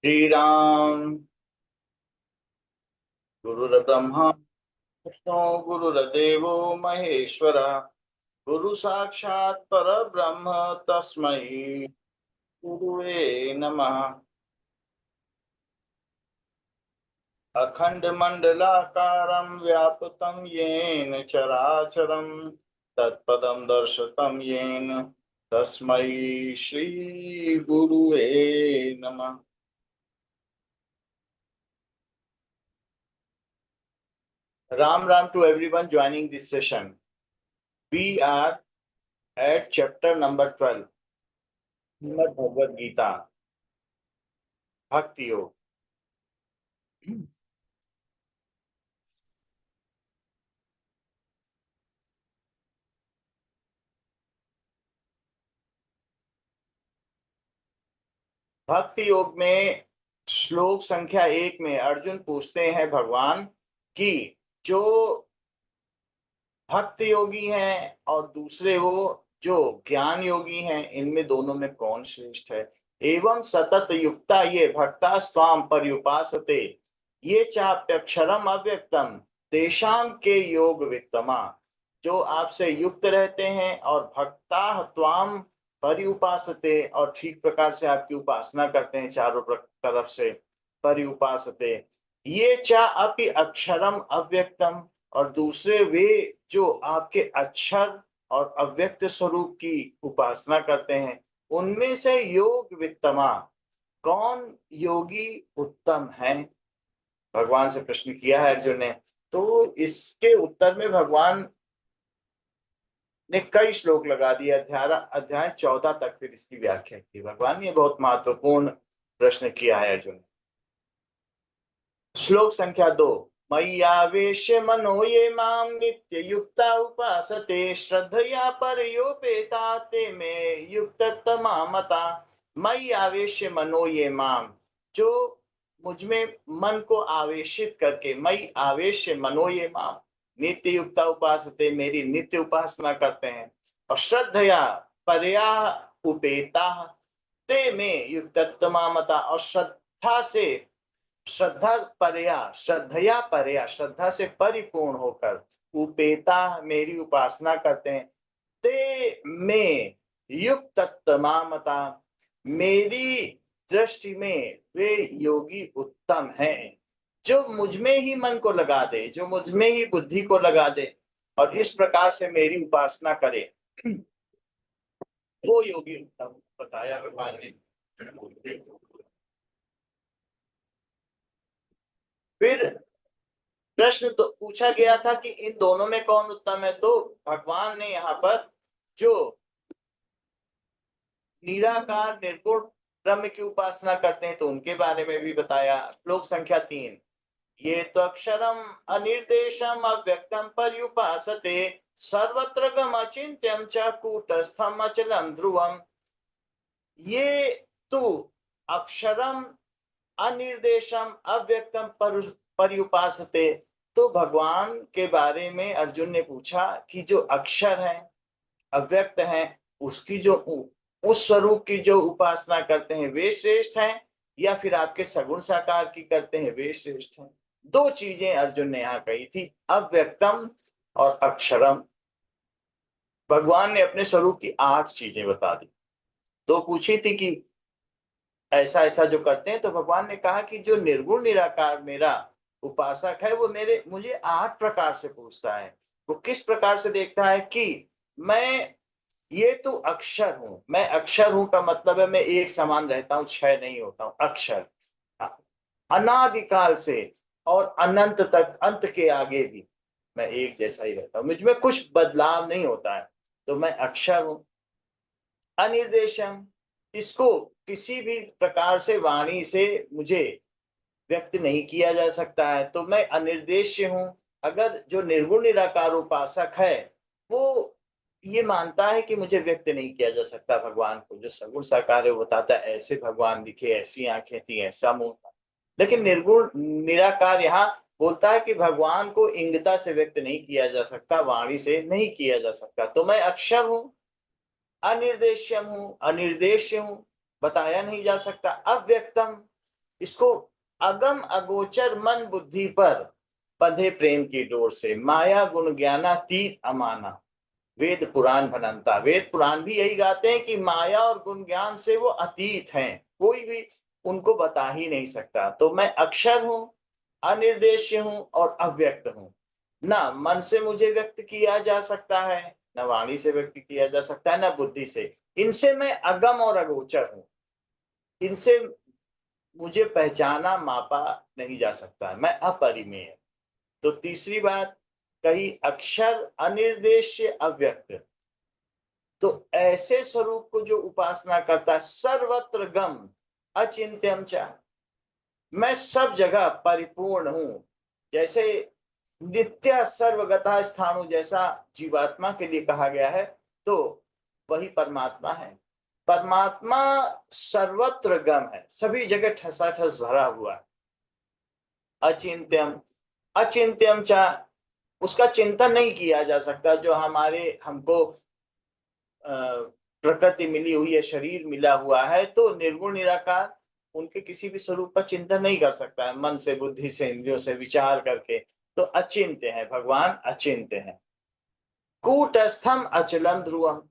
श्री राम। गुरुर्ब्रह्मा विष्णु गुरुर्देवो महेश्वर, गुरु साक्षात् परब्रह्म तस्मै गुरुवे नमः। अखंड मंडलाकारं व्याप्तं येन चराचरं तत्पदं दर्शितं येन तस्मै श्री गुरुवे नमः। Ram Ram to everyone joining this session. We are at chapter number 12, Srimad Bhagavad Gita, Bhakti Yoga. भक्ति योग में श्लोक संख्या 1 में अर्जुन पूछते हैं भगवान कि जो भक्ति योगी हैं और दूसरे वो जो ज्ञान योगी हैं, इनमें दोनों में कौन श्रेष्ठ है। एवं सतत युक्ता ये भक्ता स्वाम पर्युपासते ये चाप्यक्षरम अव्यक्तम तेषाम के योग वित्तमा। जो आपसे युक्त रहते हैं और भक्ता त्वाम पर्युपासते और ठीक प्रकार से आपकी उपासना करते हैं, चारों तरफ से पर्युपासते ये चा अपि अक्षरम अव्यक्तम, और दूसरे वे जो आपके अक्षर और अव्यक्त स्वरूप की उपासना करते हैं, उनमें से योग वित्तमा कौन योगी उत्तम है। भगवान से प्रश्न किया है अर्जुन ने। तो इसके उत्तर में भगवान ने कई श्लोक लगा दिए, अध्याय 14 तक फिर इसकी व्याख्या की। भगवान ने बहुत महत्वपूर्ण प्रश्न किया है अर्जुन। श्लोक संख्या 2। मय्यावेश्य मनो ये माम नित्य युक्ता उपासते श्रद्धया परयोपेता ते में युक्ततमा मता। मयि आवेश्य मनो ये माम, जो मुझ में मन को आवेशित करके, मयि आवेश्य मनो ये माम नित्य युक्ता उपासते, मेरी नित्य उपासना करते हैं, और श्रद्धया परया उपेता ते में युक्ततमा मता, और श्रद्धा से श्रद्धया परया श्रद्धा से परिपूर्ण होकर उपेता मेरी उपासना करते हैं। ते में युक्ततमामता, मेरी दृष्टि में वे योगी उत्तम हैं। जो मुझ में ही मन को लगा दे, जो मुझ में ही बुद्धि को लगा दे और इस प्रकार से मेरी उपासना करे, वो योगी उत्तम बताया भगवान ने। फिर प्रश्न तो पूछा गया था कि इन दोनों में कौन उत्तम है, तो भगवान ने यहाँ पर जो निराकार निर्गुण ब्रह्म की उपासना करते हैं तो उनके बारे में भी बताया। श्लोक संख्या 3। ये तो अक्षरम अनिर्देशम अव्यक्तम पर्युपासते सर्वत्र गम अचिंत्यम च कूटस्थम अचलम ध्रुवम। ये तो अक्षरम अनिर्देशम अव्यक्तम पर्युपासते, तो भगवान के बारे में अर्जुन ने पूछा कि जो अक्षर है, अव्यक्त है, उसकी जो उस स्वरूप की जो उपासना करते हैं वे श्रेष्ठ हैं, या फिर आपके सगुण साकार की करते हैं वे श्रेष्ठ हैं। दो चीजें अर्जुन ने यहाँ कही थी, अव्यक्तम और अक्षरम। भगवान ने अपने स्वरूप की 8 चीजें बता दी। तो पूछी थी कि ऐसा ऐसा जो करते हैं, तो भगवान ने कहा कि जो निर्गुण निराकार मेरा उपासक है वो मुझे 8 प्रकार से पूछता है। वो किस प्रकार से देखता है कि मैं ये तो अक्षर हूं। मैं अक्षर हूं का मतलब है मैं एक समान रहता हूं, क्षय नहीं होता हूं। अक्षर अनादिकाल से और अनंत तक, अंत के आगे भी मैं एक जैसा ही रहता हूं, मुझमें कुछ बदलाव नहीं होता है, तो मैं अक्षर हूं। अनिर्देशम, इसको किसी भी प्रकार से वाणी से मुझे व्यक्त नहीं किया जा सकता है, तो मैं अनिर्देश्य हूं। अगर जो निर्गुण निराकार उपासक है वो ये मानता है कि मुझे व्यक्त नहीं किया जा सकता भगवान को, जो सगुण साकार है वो बताता है ऐसे भगवान दिखे, ऐसी आंखें थी, ऐसा मुंह था। लेकिन निर्गुण निराकार यहाँ बोलता है कि भगवान को इंगिता से व्यक्त नहीं किया जा सकता, वाणी से नहीं किया जा सकता, तो मैं अक्षर हूं, अनिर्देश्यम हूं, अनिर्देश्य हूं, बताया नहीं जा सकता। अव्यक्तम, इसको अगम अगोचर मन बुद्धि पर बंधे प्रेम की डोर से, माया गुण ज्ञानातीत अमाना, वेद पुराण भनंता। वेद पुराण भी यही गाते हैं कि माया और गुण ज्ञान से वो अतीत हैं, कोई भी उनको बता ही नहीं सकता। तो मैं अक्षर हूं, अनिर्देश्य हूं और अव्यक्त हूं। ना मन से मुझे व्यक्त किया जा सकता है, न वाणी से व्यक्त किया जा सकता है, न बुद्धि से। इनसे मैं अगम और अगोचर हूं, इनसे मुझे पहचाना मापा नहीं जा सकता है, मैं अपरिमेय। तो तीसरी बात कही, अक्षर अनिर्देश्य अव्यक्त। तो ऐसे स्वरूप को जो उपासना करता है, सर्वत्र गम अचिंत्यम च, मैं सब जगह परिपूर्ण हूं। जैसे नित्य सर्वगता स्थानु जैसा जीवात्मा के लिए कहा गया है, तो वही परमात्मा है। परमात्मा सर्वत्र गम है, सभी जगह ठसाठस भरा हुआ है। अचिंत्यम, अचिंत्यम चा, उसका चिंतन नहीं किया जा सकता। जो हमारे हमको प्रकृति मिली हुई है, शरीर मिला हुआ है, तो निर्गुण निराकार उनके किसी भी स्वरूप का चिंतन नहीं कर सकता है मन से, बुद्धि से, इंद्रियों से विचार करके। तो अचिंत्य है भगवान, अचिंत्य है। कूटस्थम अचलम ध्रुवम,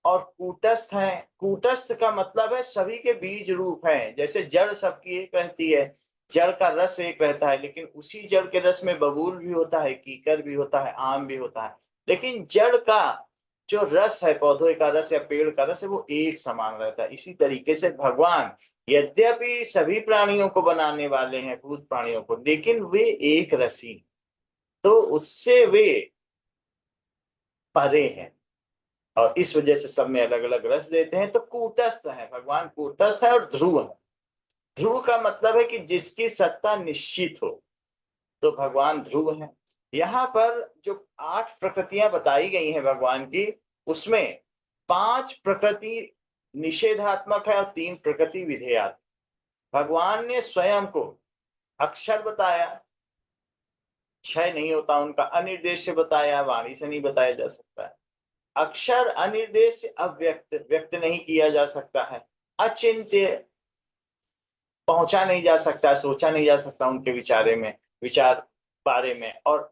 और कूटस्थ है। कूटस्थ का मतलब है सभी के बीज रूप है। जैसे जड़ सबकी एक रहती है, जड़ का रस एक रहता है, लेकिन उसी जड़ के रस में बबूल भी होता है, कीकर भी होता है, आम भी होता है। लेकिन जड़ का जो रस है, पौधे का रस या पेड़ का रस है, वो एक समान रहता है। इसी तरीके से भगवान यद्यपि सभी प्राणियों को बनाने वाले हैं, भूत प्राणियों को, लेकिन वे एक रसी, तो उससे वे परे हैं, और इस वजह से सब में अलग अलग रस देते हैं। तो कूटस्थ है भगवान, कूटस्थ है और ध्रुव है। ध्रुव का मतलब है कि जिसकी सत्ता निश्चित हो, तो भगवान ध्रुव है। यहाँ पर जो 8 प्रकृतियां बताई गई हैं भगवान की, उसमें 5 प्रकृति निषेधात्मक है और 3 प्रकृति विधेयात्मक। भगवान ने स्वयं को अक्षर बताया, क्षय नहीं होता उनका, अनिर्देश्य बताया, वाणी से नहीं बताया जा सकता है। अक्षर अनिर्देश्य अव्यक्त, व्यक्त नहीं किया जा सकता है। अचिंत्य, पहुंचा नहीं जा सकता, सोचा नहीं जा सकता उनके विचारे में, विचार बारे में। और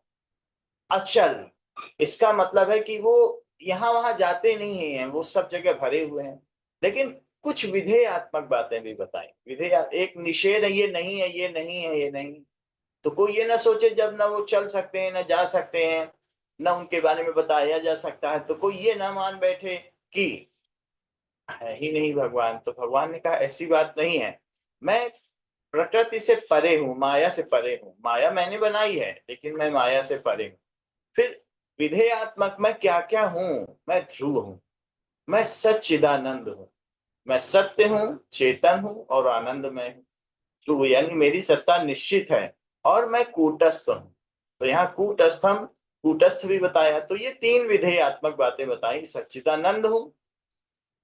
अचल, इसका मतलब है कि वो यहाँ वहां जाते नहीं हैं, वो सब जगह भरे हुए हैं। लेकिन कुछ विधेयात्मक बातें भी बताई। विधेय एक निषेध है, ये नहीं है, ये नहीं है, ये नहीं। तो कोई ये ना सोचे जब ना वो चल सकते हैं, ना जा सकते हैं, ना उनके बारे में बताया जा सकता है, तो कोई ये ना मान बैठे कि है ही नहीं भगवान। तो भगवान ने कहा ऐसी बात नहीं है, मैं प्रकृति से परे हूं, माया से परे हूं। माया मैंने बनाई है, लेकिन मैं माया से परे हूं। फिर विधेयात्मक मैं क्या क्या हूं, मैं ध्रुव हूं, मैं सच्चिदानंद हूं, मैं सत्य हूं, चेतन हूं और आनंदमय हूं। ध्रुव यानी मेरी सत्ता निश्चित है। और मैं कूटस्थ हूं, तो यहाँ कूटस्थम, कूटस्थ भी बताया। तो ये 3 विधेयात्मक बातें बताई, सच्चिदानंद हूं,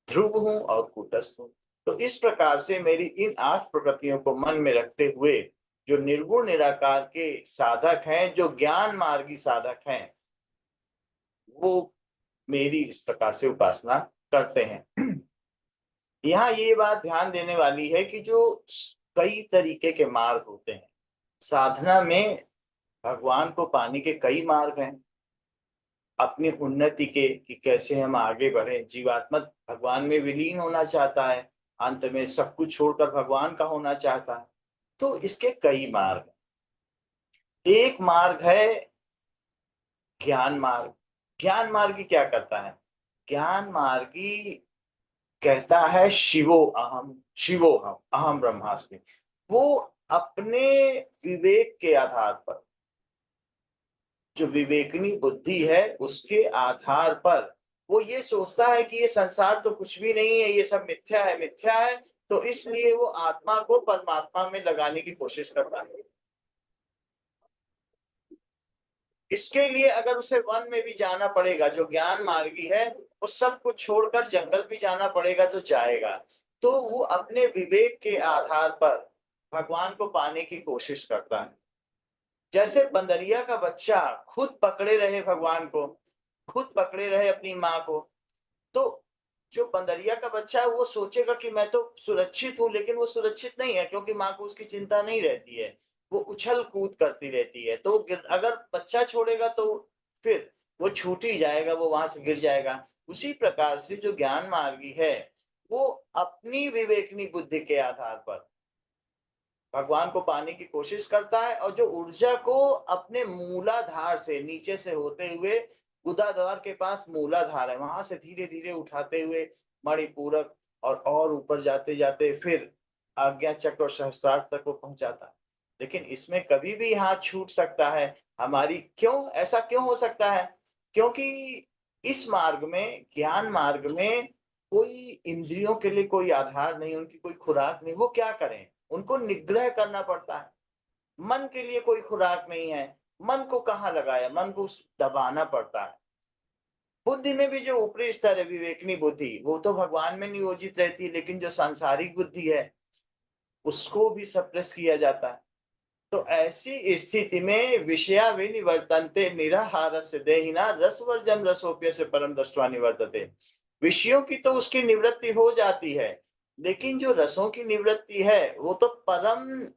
ध्रुव हूं और कूटस्थ हूं। तो इस प्रकार से मेरी इन 8 प्रकृतियों को मन में रखते हुए जो निर्गुण निराकार के साधक हैं, जो ज्ञान मार्गी साधक हैं, वो मेरी इस प्रकार से उपासना करते हैं। यहाँ ये बात ध्यान देने वाली है कि जो कई तरीके के मार्ग होते हैं साधना में, भगवान को पाने के कई मार्ग हैं। अपनी उन्नति के, कि कैसे हम आगे बढ़े। जीवात्मा भगवान में विलीन होना चाहता है, अंत में सब कुछ छोड़कर भगवान का होना चाहता है। तो इसके कई मार्ग हैं। एक मार्ग है ज्ञान मार्ग। ज्ञान मार्गी क्या करता है? ज्ञान मार्गी कहता है शिवो अहम, शिवो हम अहम ब्रह्मास्मि। वो अपने विवेक के आधार पर, जो विवेकनी बुद्धि है उसके आधार पर, वो ये सोचता है कि ये संसार तो कुछ भी नहीं है, ये सब मिथ्या है, मिथ्या है। तो इसलिए वो आत्मा को परमात्मा में लगाने की कोशिश करता है। इसके लिए अगर उसे वन में भी जाना पड़ेगा, जो ज्ञान मार्गी है, वो सब कुछ छोड़कर जंगल भी जाना पड़ेगा तो जाएगा। तो वो अपने विवेक के आधार पर भगवान को पाने की कोशिश करता है। जैसे बंदरिया का बच्चा खुद पकड़े रहे भगवान को, खुद पकड़े रहे अपनी माँ को, तो जो बंदरिया का बच्चा है वो सोचेगा कि मैं तो सुरक्षित हूँ, लेकिन वो सुरक्षित नहीं है क्योंकि माँ को उसकी चिंता नहीं रहती है। वो उछल-कूद करती रहती है। तो अगर बच्चा छोड़ेगा तो फिर वो छूट ही जाएगा, वो वहाँ से गिर जाएगा। उसी प्रकार से जो ज्ञान मार्गी है, वो अपनी विवेकनी बुद्धि के आधार पर भगवान को पाने की कोशिश करता है और जो ऊर्जा को अपने मूलाधार से नीचे से होते हुए गुदाद्वार के पास मूलाधार है, वहां से धीरे-धीरे उठाते हुए मणिपूरक और ऊपर जाते-जाते फिर आज्ञा चक्र और सहस्त्रार तक वो पहुंचाता है। लेकिन इसमें कभी भी हाथ छूट सकता है। हमारी क्यों ऐसा क्यों हो सकता है? क्योंकि इस मार्ग में, ज्ञान मार्ग में कोई इंद्रियों के लिए कोई आधार नहीं, उनकी कोई खुराक नहीं, वो क्या करें? उनको निग्रह करना पड़ता है। मन के लिए कोई खुराक नहीं है। मन को कहाँ लगाया? मन को दबाना पड़ता है। बुद्धि में भी जो ऊपरी स्तर है विवेकनी बुद्धि, वो तो भगवान में नियोजित रहती है, लेकिन जो सांसारिक बुद्धि है, उसको भी सप्रेस किया जाता है। तो ऐसी स्थिति में विषया विनिवर्तन्ते निराहारस्य देहिना रसवर्जम रसोप्यस्य परम दृष्ट्वा निवर्तते। विषयों की तो उसकी निवृत्ति हो जाती है, लेकिन जो रसों की निवृत्ति है, वो तो परम